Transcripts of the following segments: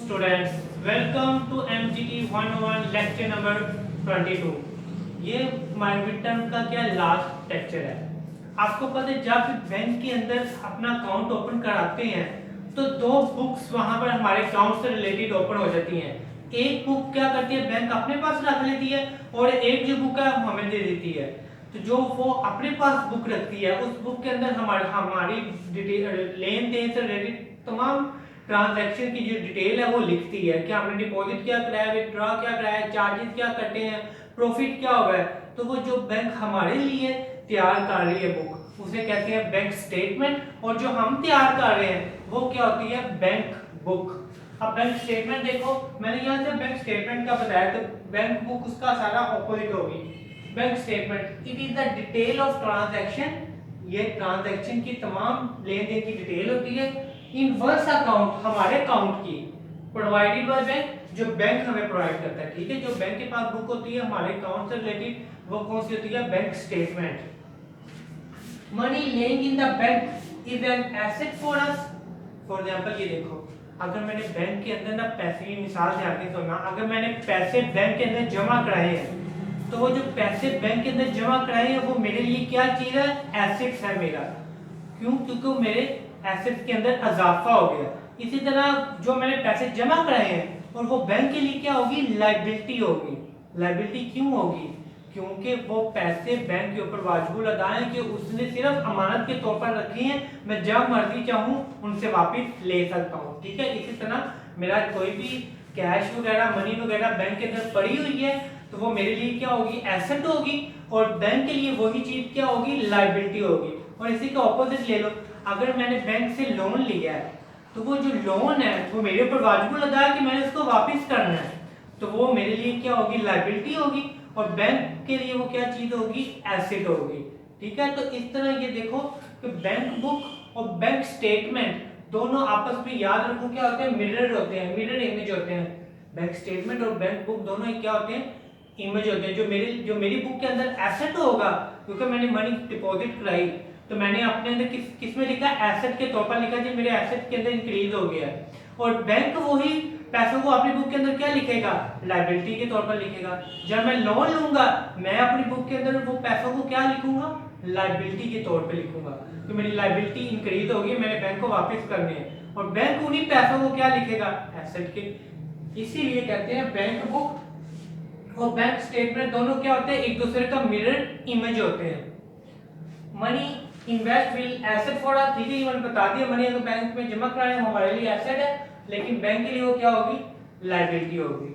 Students, welcome to MGT 101 lecture number 22। ये हमारे mid term का क्या लास्ट लेक्चर है। आपको पता है जब बैंक के अंदर अपना अकाउंट ओपन कराते हैं तो दो बुक्स वहां पर हमारे अकाउंट से रिलेटेड ओपन हो जाती हैं। एक बुक क्या करती है, बैंक अपने पास रख लेती है और एक जो बुक है हमें दे देती है। तो जो वो अपने पास बुक रखती है उस बुक के अंदर हमारी लेन देन से रिलेटेड तमाम ट्रांजैक्शन की जो डिटेल है वो लिखती है कि हमने डिपॉजिट क्या कराया, विथड्रॉ क्या कराया, चार्जेस क्या कटे हैं, प्रॉफिट क्या हुआ है। तो वो जो बैंक हमारे लिए तैयार कर रही है बुक, उसे कहते हैं बैंक स्टेटमेंट, और जो हम तैयार कर रहे हैं वो क्या होती है, बैंक बुक। अब बैंक स्टेटमेंट देखो, मैंने यहाँ से बैंक स्टेटमेंट का बताया, तो बैंक बुक उसका सारा ऑपोजिट होगी। Bank statement it is the detail of transaction, ये ट्रांजैक्शन की तमाम लेन देन की डिटेल होती है इन वर्स अकाउंट, हमारे अकाउंट की, प्रोवाइडेड बाय बैंक, जो बैंक हमें प्रोवाइड करता है। ठीक है, जो बैंक के पास बुक होती है हमारे अकाउंट से रिलेटेड, वो कौन सी होती है, bank statement. Money laying in the bank is an asset for us. For example ये देखो, अगर मैंने बैंक के अंदर ना पैसे की मिसाल ध्यान से सुनना, अगर मैंने पैसे बैंक के अंदर जमा कराए हैं तो वो जो पैसे बैंक के अंदर जमा कराए हैं वो मेरे लिए क्या चीज है, एसेट्स है मेरा। क्यों? क्योंकि वो मेरे एसेट्स के अंदर इजाफा हो गया। इसी तरह जो मैंने पैसे जमा कराए हैं और वो बैंक के लिए क्या होगी, लायबिलिटी होगी। लायबिलिटी क्यों होगी? क्योंकि वो पैसे बैंक के ऊपर वाजिबुल अदा है कि उसने सिर्फ अमानत के तौर पर रखे हैं, मैं जब मर्जी चाहूँ उनसे वापस ले सकता हूँ। ठीक है, इसी तरह मेरा कोई भी कैश वगैरह, मनी वगैरह बैंक के अंदर पड़ी हुई है तो वो मेरे लिए क्या होगी, एसेट होगी, और बैंक के लिए वही चीज क्या होगी, लायबिलिटी होगी। और इसी का ऑपोजिट ले लो, अगर मैंने बैंक से लोन लिया है तो वो जो लोन है वो मेरे ऊपर वाजिबुल अदा है कि मैंने उसको वापस करना है, तो वो मेरे लिए क्या होगी, लायबिलिटी होगी, और बैंक के लिए वो क्या चीज होगी, एसेट होगी। ठीक है, तो इस तरह ये देखो कि बैंक बुक और बैंक स्टेटमेंट दोनों आपस में, याद रखो क्या होते हैं, मिरर होते हैं, मिरर इमेज होते हैं। बैंक स्टेटमेंट और बैंक बुक दोनों क्या होते हैं, इमेज होते हैं। जो मेरी बुक के अंदर एसेट होगा, क्योंकि मैंने मनी डिपॉजिट कराई, तो मैंने अपने अंदर किस में लिखा, एसेट के तौर पर लिखा, जो मेरे एसेट के अंदर इंक्रीज हो गया है। और बैंक वही पैसों को अपनी बुक के अंदर क्या लिखेगा, लायबिलिटी के तौर पर लिखेगा। जब मैं लोन लूंगा, मैं अपनी बुक के अंदर वो पैसों को क्या लिखूंगा, लायबिलिटी के तौर पर लिखूंगा, तो मेरी लायबिलिटी इंक्रीज होगी, मैंने बैंक को वापस करने हैं, और बैंक उन्हीं पैसों को क्या लिखेगा, एसेट के। इसीलिए कहते हैं बैंक बुक और बैंक स्टेटमेंट दोनों क्या होते हैं, एक दूसरे का मिरर इमेज होते हैं। Money invest will asset for us, ठीक है, ये मैंने बता दिया, मनी अगर बैंक में जमा कराए हमारे लिए एसेट है, लेकिन बैंक के लिए वो क्या होगी, लायबिलिटी होगी।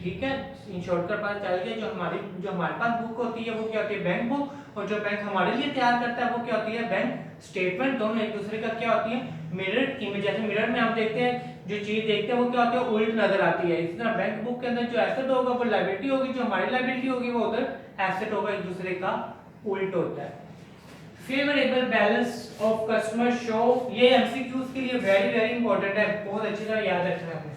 ठीक है, इन शॉर्टकट पता चल गया, जो हमारे पास बुक होती है वो क्या होती है, बैंक बुक, और जो बैंक हमारे लिए तैयार करता है वो क्या होती है, बैंक स्टेटमेंट। दोनों एक दूसरे का क्या होती है, मिरर इमेज। जैसे मिरर में हम देखते हैं, जो चीज देखते हैं वो क्या होती है, उल्ट नजर आती है। इस तरह बैंक बुक के अंदर जो एसेट होगा वो लायबिलिटी होगी, जो हमारी लायबिलिटी होगी वो उधर एसेट होगा, एक दूसरे का उल्ट होता है। Favourable balance of customer show, ये एमसीक्यूज के लिए वेरी वेरी इंपॉर्टेंट है, बहुत अच्छी तरह याद रखना है।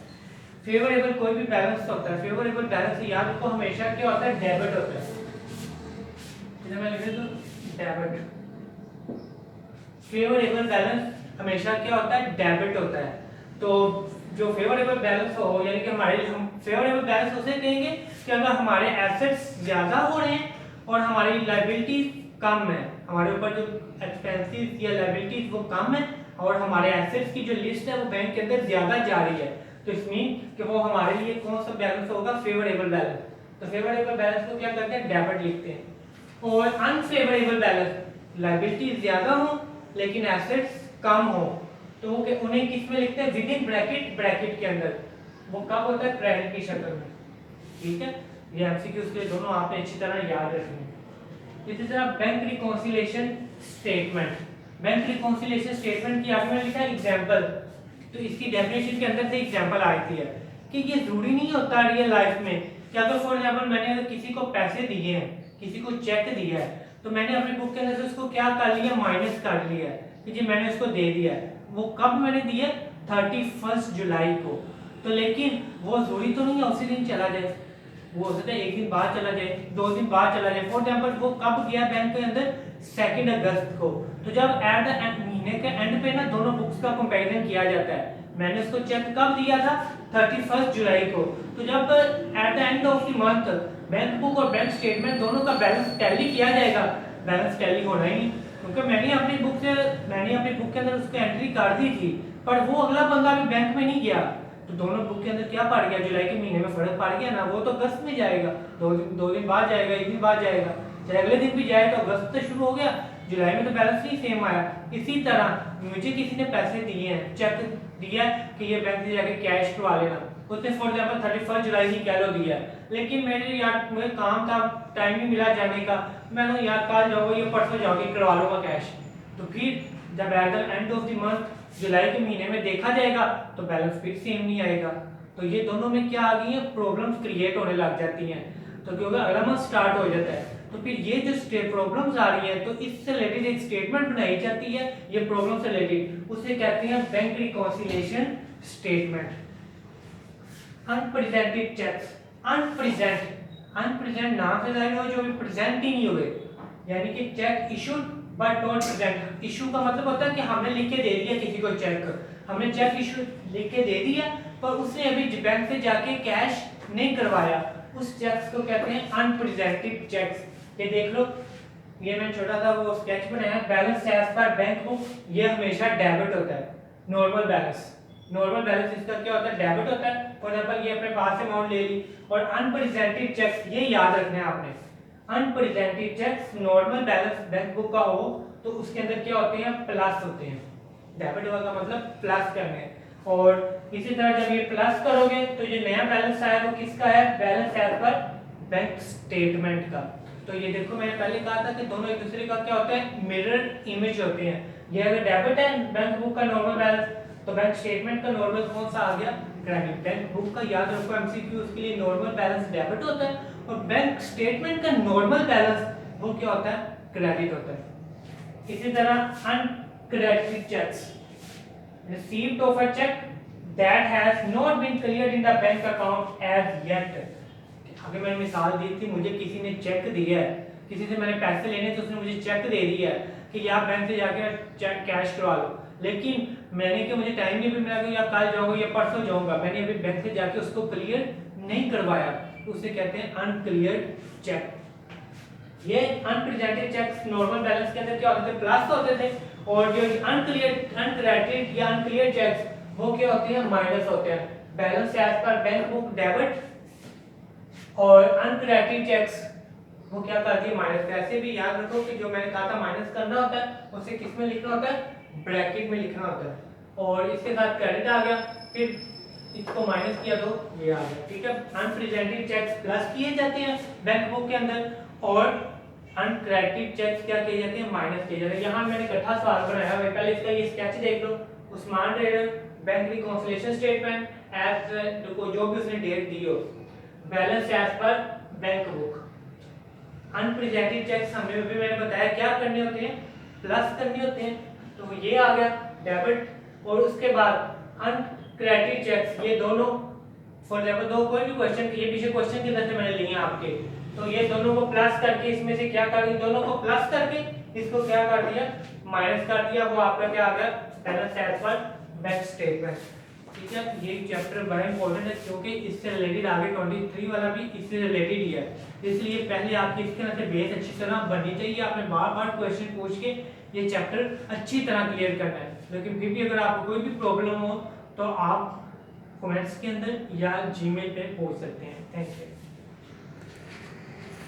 फेवरेबल कोई भी बैलेंस होता है, फेवरेबल बैलेंस याद रखो हमेशा क्या होता है, डेबिट होता है। इधर मैं लिख दूं, डेबिट। फेवरेबल बैलेंस हमेशा क्या होता है, डेबिट होता है। तो जो फेवरेबल बैलेंस हो, यानी कि हम फेवरेबल बैलेंस उसे कहेंगे कि अगर हमारे एसेट्स ज्यादा हो रहे हैं और हमारी लायबिलिटी कम है, हमारे ऊपर जो एक्सपेंसेस या लायबिलिटीज वो कम है, और हमारे एसेट्स की जो लिस्ट है वो बैंक के अंदर ज्यादा जा रही है, तो इस मीन कि वो हमारे लिए कौन सा बैलेंस होगा, फेवरेबल बैलेंस। तो फेवरेबल बैलेंस को क्या करते हैं, डेबिट लिखते हैं। और अनफेवरेबल बैलेंस, लायबिलिटी ज्यादा हो लेकिन एसेट्स कम हो, तो वो उन्हें किस में लिखते हैं, विद इन ब्रैकेट, ब्रैकेट के अंदर। वो कब होता है, क्रेडिट की शक्ल में। ठीक है, ये एमसीक्यूज के दोनों आपने अच्छी तरह याद रखने। इसी तरह bank reconciliation statement, bank reconciliation statement की आगे में लिखा है एग्जांपल, तो इसकी डेफिनेशन के अंदर से एग्जांपल आती है कि ये जरूरी नहीं होता रियल लाइफ में कि अगर फॉर एग्जांपल मैंने अगर किसी को पैसे दिए हैं, किसी को चेक दिया है, तो मैंने अपनी बुक के अंदर से उसको क्या कर लिया, माइनस कर लिया कि जी मैंने उसको दे दिया है। वो कब मैंने दिया, 31 जुलाई को, तो लेकिन वो जरूरी तो नहीं है उसी दिन चला जाए, वो हो सकता है एक दिन बाद चला जाए, 2 दिन बाद चला जाए। फॉर एग्जांपल वो कब गया बैंक के अंदर, 2 अगस्त को, तो जब एट द एंड, महीने के एंड पे ना दोनों बुक्स का कंपैरिजन किया जाता है, मैंने उसको चेक कब दिया था? 31 जुलाई को। तो जब at the end of the month bank book और बैंक स्टेटमेंट दोनों का बैलेंस टैली किया जाएगा, बैलेंस टैली होना ही नहीं, क्योंकि मैंने अपनी बुक के अंदर उसको एंट्री कर दी थी, पर वो अगला बंदा भी बैंक में नहीं गया, तो दोनों बुक के अंदर क्या पड़ गया? जुलाई के महीने में फर्क पड़ गया ना। वो तो अगस्त में जाएगा, दो दिन बाद जाएगा, एक दिन बाद जाएगा, चाहे अगले दिन भी जाए तो अगस्त से शुरू हो गया, जुलाई में तो बैलेंस नहीं सेम आया। इसी तरह मुझे किसी ने पैसे दिए हैं, चेक दिया कि ये बैंक से जाके कैश करवा लेना, उसने फॉर एग्जांपल 31 जुलाई ही कह लो दिया, लेकिन मुझे काम था, टाइम नहीं मिला जाने का, मैंने यार कल जाऊंगा या परसों जाऊंगी करवा लूंगा कैश। तो फिर जब at the end of the month जुलाई के महीने में देखा जाएगा तो बैलेंस फिर सेम नहीं आएगा। तो ये दोनों में क्या आ गई है? प्रॉब्लम्स क्रिएट होने लग जाती हैं। तो क्योंकि अगला मंथ स्टार्ट हो जाता है तो फिर ये जो प्रॉब्लम्स आ रही है तो इससे रिलेटेड एक स्टेटमेंट बनाई जाती है, ये प्रॉब्लम से रिलेटेड, उसे कहते हैं bank reconciliation statement. Unpresented cheques, unpresent नाम से जाहिर हो जो भी प्रेजेंट ही नहीं हुए, यानी कि check issued but not present. Issue का मतलब होता है कि हमने लिख के दे दिया किसी को चेक, हमने चेक इशू लिख के दे दिया पर उसने अभी बैंक से जाके कैश नहीं करवाया, उस चेक्स को कहते हैं अनप्रेजेंटेड चेक्स। ये देख लो, ये मैं छोटा सा वो स्केच बनाया, balance as per bank book, ये हमेशा डेबिट होता है, नॉर्मल बैलेंस। नॉर्मल बैलेंस इसका क्या होता है? डेबिट होता है। फॉर एग्जांपल ये अपने पास से अमाउंट ले ली। और अनप्रेजेंटेड चेक्स, ये याद रखना है आपने, unpresented cheques normal balance bank book का हो तो उसके अंदर क्या होते हैं? प्लस होते हैं। डेबिट का मतलब प्लस करने हैं। और इसी तरह जब ये प्लस करोगे तो ये नया बैलेंस आया वो किसका है? Balance as per bank statement का। तो ये देखो मैंने पहले कहा था कि दोनों एक दूसरे का क्या होता है? मिरर इमेज होते हैं। ये अगर डेबिट है बैंक बुक का नॉर्मल बैलेंस, तो बैंक स्टेटमेंट का नॉर्मल कौन सा आ गया? क्रेडिट। बैंक बुक का याद रखो एमसीक्यू, उसके लिए नॉर्मल बैलेंस डेबिट होता है और बैंक स्टेटमेंट का नॉर्मल बैलेंस वो क्या होता है? क्रेडिट होता है। इसी तरह uncredited cheques, receipt of a check that has not been cleared in the bank account as yet। अगर मैंने मिसाल दी थी, मुझे किसी ने चेक दिया है, किसी से मैंने पैसे लेने तो उसने मुझे चेक दे दिया है कि आप बैंक से जाके चेक कैश करवा लो, लेकिन मैंने कि मुझे टाइम नहीं भी मिला कि या कल जाऊंगा या परसों जाऊंगा, मैंने अभी बैंक से जाके उसको क्लियर नहीं करवाया, तो उसे कहते हैं अनक्लियर्ड चेक। ये अनप्रेजेंटेड चेक्स नॉर्मल बैलेंस के अंदर क्या होते थे? प्लस होते थे। और जो अनक्रेडिटेड या अनक्लियर चेक्स वो क्या होते हैं? माइनस होते हैं। Balance as per bank book debit और अनक्रेडिटेड चेक्स वो क्या करती है? माइनस। ऐसे भी याद रखो कि जो मैंने कहा था माइनस करना होता है उसे किस में लिखना होता है? ब्रैकेट में लिखना होता है। और इसके साथ क्रेडिट आ गया, फिर इसको माइनस किया तो ये आ गया, ठीक है। अनप्रेजेंटेड चेक्स प्लस किए जाते हैं बैंक बुक के अंदर और अनक्रेडिटेड चेक्स क्या किए जाते हैं? माइनस किए जाते हैं। यहाँ मैंने इकट्ठा सवाल बनाया है, पहले इसका ये स्केच देख लो। Usman trader bank reconciliation statement as जो भी उसने डेट दी हो, balance as per bank book. Unpresented cheques हमें भी मैंने बताया क्या करने होते हैं? प्लस करने होते हैं। तो ये आ गया डेबिट। और उसके बाद अनक्रेडिटेड चेक्स, ये दोनों फॉर एग्जांपल दो कोई भी क्वेश्चन, ये पीछे क्वेश्चन के अंदर से मैंने लिए हैं आपके, तो ये दोनों को प्लस करके इसमें से क्या कर दिया? दोनों को प्लस करके इसको क्या कर दिया? माइनस कर दिया। वो आपका क्या आ गया? Balance as per bank statement, ठीक है। ये चैप्टर बड़ा इंपॉर्टेंट है क्योंकि इससे रिलेटेड आगे 23 वाला भी इससे रिलेटेड ही है, इसलिए पहले आपकी इसके अंदर से बेस अच्छी तरह बननी चाहिए। आपने बार-बार क्वेश्चन पूछ के ये चैप्टर अच्छी तरह क्लियर करना है। लेकिन फिर भी अगर आपको कोई भी प्रॉब्लम हो तो आप कमेंट्स के अंदर या जीमेल पे पूछ सकते हैं। Thank you.